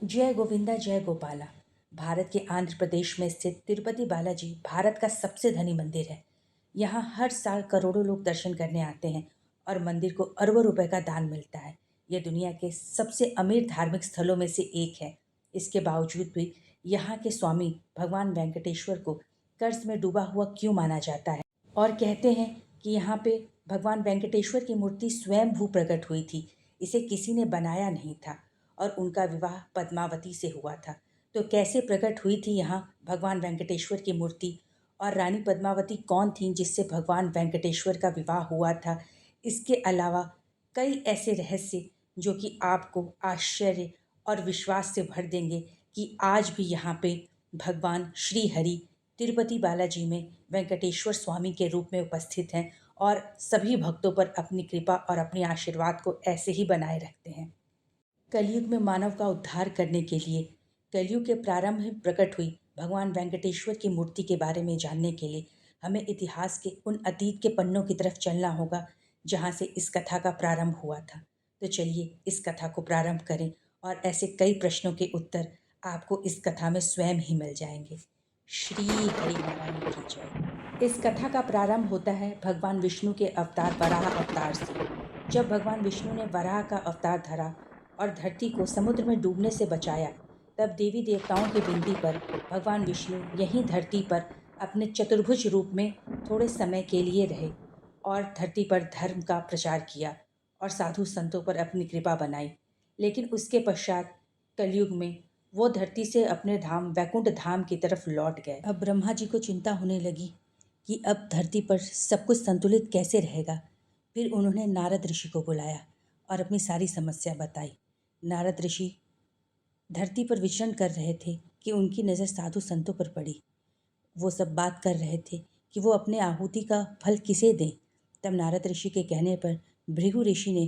जय गोविंदा जय गोपाला। भारत के आंध्र प्रदेश में स्थित तिरुपति बालाजी भारत का सबसे धनी मंदिर है। यहाँ हर साल करोड़ों लोग दर्शन करने आते हैं और मंदिर को अरबों रुपए का दान मिलता है। यह दुनिया के सबसे अमीर धार्मिक स्थलों में से एक है। इसके बावजूद भी यहाँ के स्वामी भगवान वेंकटेश्वर को कर्ज में डूबा हुआ क्यों माना जाता है। और कहते हैं कि यहाँ पे भगवान वेंकटेश्वर की मूर्ति स्वयं भू प्रकट हुई थी। इसे किसी ने बनाया नहीं था और उनका विवाह पद्मावती से हुआ था। तो कैसे प्रकट हुई थी यहाँ भगवान वेंकटेश्वर की मूर्ति, और रानी पद्मावती कौन थी जिससे भगवान वेंकटेश्वर का विवाह हुआ था। इसके अलावा कई ऐसे रहस्य जो कि आपको आश्चर्य और विश्वास से भर देंगे कि आज भी यहाँ पे भगवान श्री हरि तिरुपति बालाजी में वेंकटेश्वर स्वामी के रूप में उपस्थित हैं और सभी भक्तों पर अपनी कृपा और अपने आशीर्वाद को ऐसे ही बनाए रखते हैं। कलयुग में मानव का उद्धार करने के लिए कलयुग के प्रारंभ में प्रकट हुई भगवान वेंकटेश्वर की मूर्ति के बारे में जानने के लिए हमें इतिहास के उन अतीत के पन्नों की तरफ चलना होगा जहाँ से इस कथा का प्रारंभ हुआ था। तो चलिए इस कथा को प्रारंभ करें और ऐसे कई प्रश्नों के उत्तर आपको इस कथा में स्वयं ही मिल जाएंगे। श्री हरि नारायण की जय। इस कथा का प्रारंभ होता है भगवान विष्णु के अवतार वराह अवतार से। जब भगवान विष्णु ने वराह का अवतार धरा और धरती को समुद्र में डूबने से बचाया, तब देवी देवताओं की विनती पर भगवान विष्णु यहीं धरती पर अपने चतुर्भुज रूप में थोड़े समय के लिए रहे और धरती पर धर्म का प्रचार किया और साधु संतों पर अपनी कृपा बनाई। लेकिन उसके पश्चात कलयुग में वो धरती से अपने धाम वैकुंठ धाम की तरफ लौट गए। अब ब्रह्मा जी को चिंता होने लगी कि अब धरती पर सब कुछ संतुलित कैसे रहेगा। फिर उन्होंने नारद ऋषि को बुलाया और अपनी सारी समस्या बताई। नारद ऋषि धरती पर विचरण कर रहे थे कि उनकी नज़र साधु संतों पर पड़ी। वो सब बात कर रहे थे कि वो अपने आहुति का फल किसे दें। तब नारद ऋषि के कहने पर भृगु ऋषि ने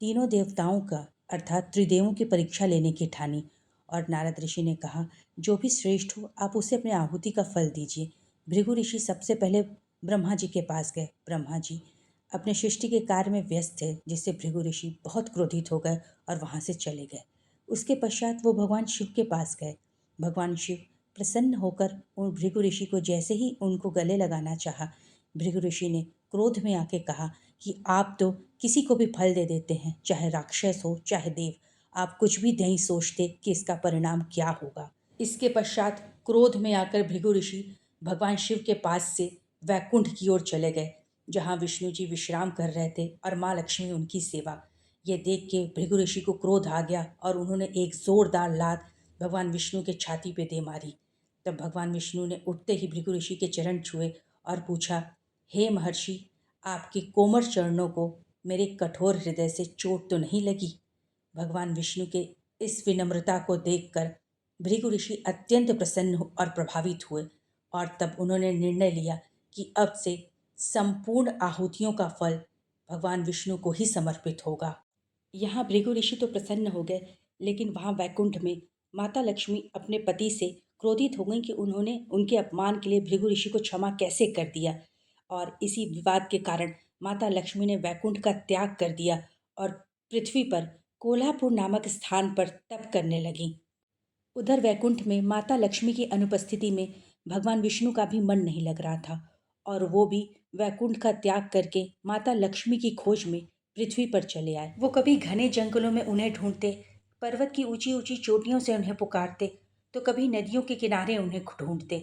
तीनों देवताओं का अर्थात त्रिदेवों की परीक्षा लेने की ठानी और नारद ऋषि ने कहा, जो भी श्रेष्ठ हो आप उसे अपने आहुति का फल दीजिए। भृगु ऋषि सबसे पहले ब्रह्मा जी के पास गए। ब्रह्मा जी अपने सृष्टि के कार्य में व्यस्त थे, जिससे भृगु ऋषि बहुत क्रोधित हो गए और वहाँ से चले गए। उसके पश्चात वो भगवान शिव के पास गए। भगवान शिव प्रसन्न होकर उन भृगु ऋषि को जैसे ही उनको गले लगाना चाहा, भृगु ऋषि ने क्रोध में आके कहा कि आप तो किसी को भी फल दे देते हैं, चाहे राक्षस हो चाहे देव, आप कुछ भी नहीं सोचते कि इसका परिणाम क्या होगा। इसके पश्चात क्रोध में आकर भृगु ऋषि भगवान शिव के पास से वैकुंठ की ओर चले गए, जहाँ विष्णु जी विश्राम कर रहे थे और माँ लक्ष्मी उनकी सेवा। ये देख के भृगु ऋषि को क्रोध आ गया और उन्होंने एक जोरदार लात भगवान विष्णु के छाती पे दे मारी। तब भगवान विष्णु ने उठते ही भृगु ऋषि के चरण छुए और पूछा, हे महर्षि, आपके कोमल चरणों को मेरे कठोर हृदय से चोट तो नहीं लगी। भगवान विष्णु के इस विनम्रता को देखकर भृगु ऋषि अत्यंत प्रसन्न और प्रभावित हुए और तब उन्होंने निर्णय लिया कि अब से संपूर्ण आहुतियों का फल भगवान विष्णु को ही समर्पित होगा। यहाँ भृगु ऋषि तो प्रसन्न हो गए, लेकिन वहाँ वैकुंठ में माता लक्ष्मी अपने पति से क्रोधित हो गई कि उन्होंने उनके अपमान के लिए भृगु ऋषि को क्षमा कैसे कर दिया। और इसी विवाद के कारण माता लक्ष्मी ने वैकुंठ का त्याग कर दिया और पृथ्वी पर कोल्हापुर नामक स्थान पर तप करने लगीं। उधर वैकुंठ में माता लक्ष्मी की अनुपस्थिति में भगवान विष्णु का भी मन नहीं लग रहा था और वो भी वैकुंठ का त्याग करके माता लक्ष्मी की खोज में पृथ्वी पर चले आए। वो कभी घने जंगलों में उन्हें ढूंढते, पर्वत की ऊंची ऊंची चोटियों से उन्हें पुकारते, तो कभी नदियों के किनारे उन्हें ढूंढते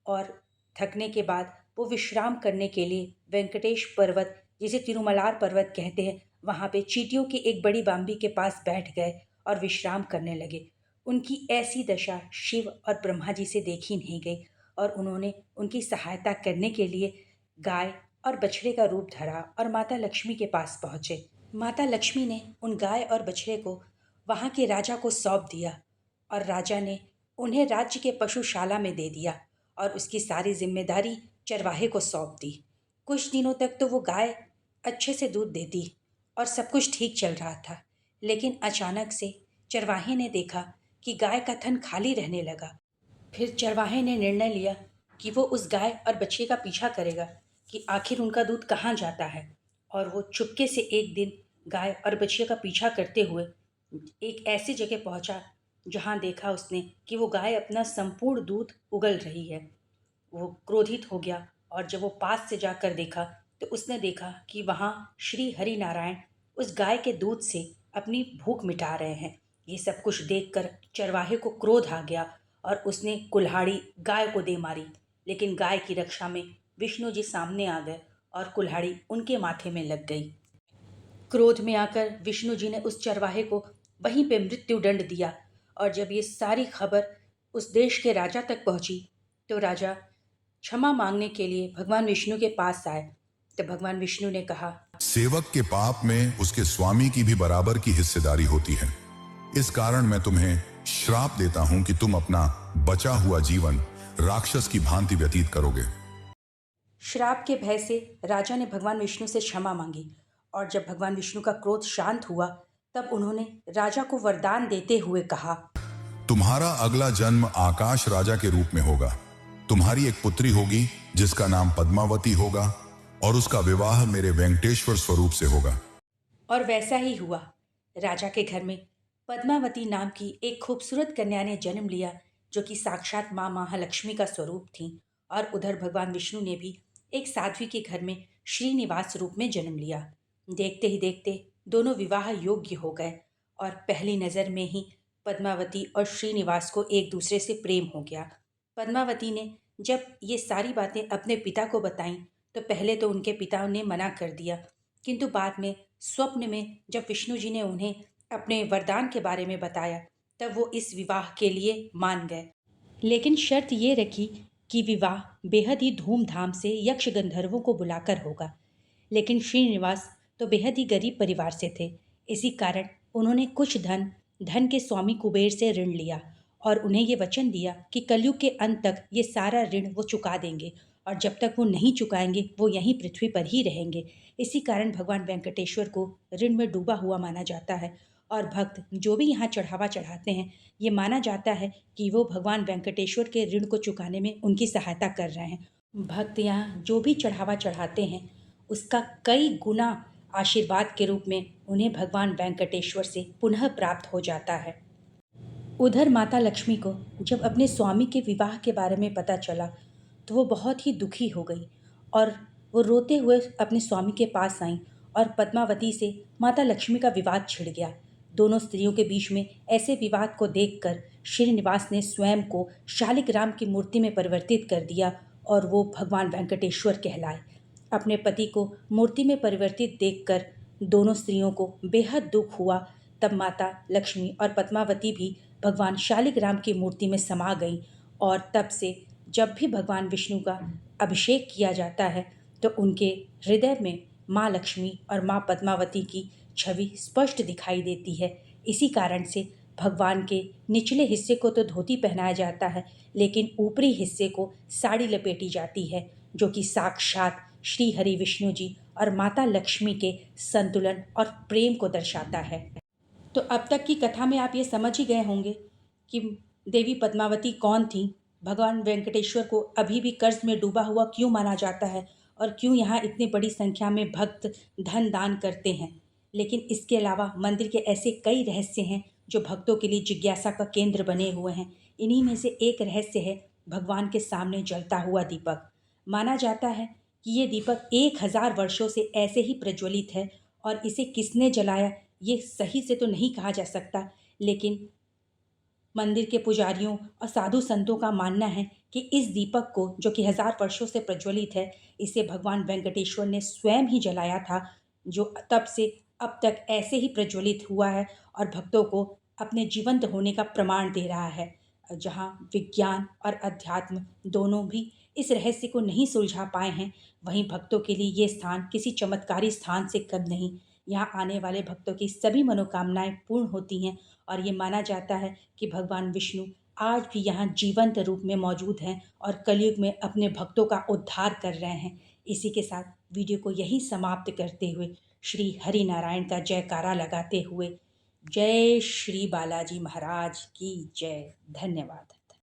और थकने के बाद वो विश्राम करने के लिए वेंकटेश पर्वत, जिसे तिरुमलार पर्वत कहते हैं, वहाँ पे चींटियों की एक बड़ी बाम्बी के पास बैठ गए और विश्राम करने लगे। उनकी ऐसी दशा शिव और ब्रह्मा जी से देखी नहीं गई और उन्होंने उनकी सहायता करने के लिए गाय और बछड़े का रूप धरा और माता लक्ष्मी के पास पहुँचे। माता लक्ष्मी ने उन गाय और बछड़े को वहाँ के राजा को सौंप दिया और राजा ने उन्हें राज्य के पशुशाला में दे दिया और उसकी सारी जिम्मेदारी चरवाहे को सौंप दी। कुछ दिनों तक तो वो गाय अच्छे से दूध देती और सब कुछ ठीक चल रहा था, लेकिन अचानक से चरवाहे ने देखा कि गाय का थन खाली रहने लगा। फिर चरवाहे ने निर्णय लिया कि वो उस गाय और बछड़े का पीछा करेगा कि आखिर उनका दूध कहाँ जाता है। और वो चुपके से एक दिन गाय और बछड़े का पीछा करते हुए एक ऐसी जगह पहुंचा जहाँ देखा उसने कि वो गाय अपना संपूर्ण दूध उगल रही है। वो क्रोधित हो गया और जब वो पास से जाकर देखा तो उसने देखा कि वहाँ श्री हरि नारायण उस गाय के दूध से अपनी भूख मिटा रहे हैं। ये सब कुछ देखकर चरवाहे को क्रोध आ गया और उसने कुल्हाड़ी गाय को दे मारी, लेकिन गाय की रक्षा में विष्णु जी सामने आ गए और कुल्हाड़ी उनके माथे में लग गई। क्रोध में आकर विष्णु जी ने उस चरवाहे को वहीं पे मृत्यु दंड दिया। और जब ये सारी खबर उस देश के राजा तक पहुंची तो राजा क्षमा मांगने के लिए भगवान विष्णु के पास आए। तो भगवान विष्णु ने कहा, सेवक के पाप में उसके स्वामी की भी बराबर की हिस्सेदारी होती है। इस कारण मैं तुम्हें श्राप देता हूं कि तुम अपना बचा हुआ जीवन राक्षस की भांति व्यतीत करोगे। श्राप के भय से राजा ने भगवान विष्णु से क्षमा मांगी और जब भगवान विष्णु का क्रोध शांत हुआ तब उन्होंने राजा को वरदान देते हुए कहा, तुम्हारा अगला जन्म आकाश राजा के रूप में होगा। तुम्हारी एक पुत्री होगी जिसका नाम पद्मावती होगा और उसका विवाह मेरे वेंकटेश्वर स्वरूप से होगा। और वैसा ही हुआ। राजा के घर में पद्मावती नाम की एक खूबसूरत कन्या ने जन्म लिया जो कि साक्षात माँ महालक्ष्मी का स्वरूप थी। और उधर भगवान विष्णु ने भी एक साध्वी के घर में श्रीनिवास रूप में जन्म लिया। देखते ही देखते दोनों विवाह योग्य हो गए और पहली नज़र में ही पद्मावती और श्रीनिवास को एक दूसरे से प्रेम हो गया। पद्मावती ने जब ये सारी बातें अपने पिता को बताईं तो पहले तो उनके पिता ने मना कर दिया, किंतु बाद में स्वप्न में जब विष्णु जी ने उन्हें अपने वरदान के बारे में बताया तब वो इस विवाह के लिए मान गए। लेकिन शर्त ये रखी कि विवाह बेहद ही धूमधाम से यक्ष गंधर्वों को बुलाकर होगा। लेकिन श्रीनिवास तो बेहद ही गरीब परिवार से थे। इसी कारण उन्होंने कुछ धन के स्वामी कुबेर से ऋण लिया और उन्हें ये वचन दिया कि कलयुग के अंत तक ये सारा ऋण वो चुका देंगे और जब तक वो नहीं चुकाएंगे वो यहीं पृथ्वी पर ही रहेंगे। इसी कारण भगवान वेंकटेश्वर को ऋण में डूबा हुआ माना जाता है और भक्त जो भी यहाँ चढ़ावा चढ़ाते हैं ये माना जाता है कि वो भगवान वेंकटेश्वर के ऋण को चुकाने में उनकी सहायता कर रहे हैं। भक्त यहाँ जो भी चढ़ावा चढ़ाते हैं उसका कई गुना आशीर्वाद के रूप में उन्हें भगवान वेंकटेश्वर से पुनः प्राप्त हो जाता है। उधर माता लक्ष्मी को जब अपने स्वामी के विवाह के बारे में पता चला तो वो बहुत ही दुखी हो गई और वो रोते हुए अपने स्वामी के पास आई और पद्मावती से माता लक्ष्मी का विवाद छिड़ गया। दोनों स्त्रियों के बीच में ऐसे विवाद को देखकर श्रीनिवास ने स्वयं को शालिग्राम की मूर्ति में परिवर्तित कर दिया और वो भगवान वेंकटेश्वर कहलाए। अपने पति को मूर्ति में परिवर्तित देखकर दोनों स्त्रियों को बेहद दुख हुआ। तब माता लक्ष्मी और पद्मावती भी भगवान शालिग्राम की मूर्ति में समा गईं और तब से जब भी भगवान विष्णु का अभिषेक किया जाता है तो उनके हृदय में माँ लक्ष्मी और माँ पद्मावती की छवि स्पष्ट दिखाई देती है। इसी कारण से भगवान के निचले हिस्से को तो धोती पहनाया जाता है लेकिन ऊपरी हिस्से को साड़ी लपेटी जाती है जो कि साक्षात श्री हरि विष्णु जी और माता लक्ष्मी के संतुलन और प्रेम को दर्शाता है। तो अब तक की कथा में आप ये समझ ही गए होंगे कि देवी पद्मावती कौन थी, भगवान वेंकटेश्वर को अभी भी कर्ज में डूबा हुआ क्यों माना जाता है और क्यों यहाँ इतनी बड़ी संख्या में भक्त धन दान करते हैं। लेकिन इसके अलावा मंदिर के ऐसे कई रहस्य हैं जो भक्तों के लिए जिज्ञासा का केंद्र बने हुए हैं। इन्हीं में से एक रहस्य है भगवान के सामने जलता हुआ दीपक। माना जाता है कि ये दीपक 1000 वर्षों से ऐसे ही प्रज्वलित है और इसे किसने जलाया ये सही से तो नहीं कहा जा सकता, लेकिन मंदिर के पुजारियों और साधु संतों का मानना है कि इस दीपक को जो कि 1000 वर्षों से प्रज्वलित है इसे भगवान वेंकटेश्वर ने स्वयं ही जलाया था, जो तब से अब तक ऐसे ही प्रज्वलित हुआ है और भक्तों को अपने जीवंत होने का प्रमाण दे रहा है। जहाँ विज्ञान और अध्यात्म दोनों भी इस रहस्य को नहीं सुलझा पाए हैं, वहीं भक्तों के लिए ये स्थान किसी चमत्कारी स्थान से कम नहीं। यहाँ आने वाले भक्तों की सभी मनोकामनाएं पूर्ण होती हैं और ये माना जाता है कि भगवान विष्णु आज भी यहाँ जीवंत रूप में मौजूद हैं और कलयुग में अपने भक्तों का उद्धार कर रहे हैं। इसी के साथ वीडियो को यहीं समाप्त करते हुए श्री हरि नारायण का जयकारा लगाते हुए जय श्री बालाजी महाराज की जय। धन्यवाद।